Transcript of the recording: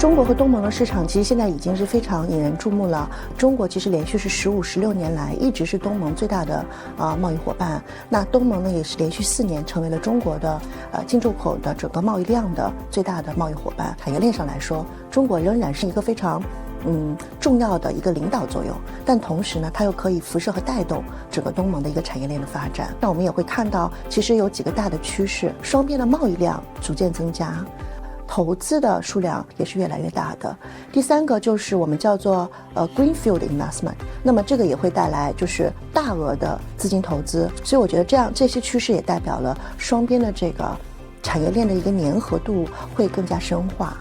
中国和东盟的市场其实现在已经是非常引人注目了。中国其实连续是15、16年来一直是东盟最大的贸易伙伴。那东盟呢也是连续4年成为了中国的进出口的整个贸易量的最大的贸易伙伴。产业链上来说，中国仍然是一个非常重要的一个领导作用，但同时呢，它又可以辐射和带动整个东盟的一个产业链的发展。那我们也会看到，其实有几个大的趋势，双边的贸易量逐渐增加，投资的数量也是越来越大的。第3个就是我们叫做greenfield investment， 那么这个也会带来就是大额的资金投资。所以我觉得这些趋势也代表了双边的这个产业链的一个粘合度会更加深化。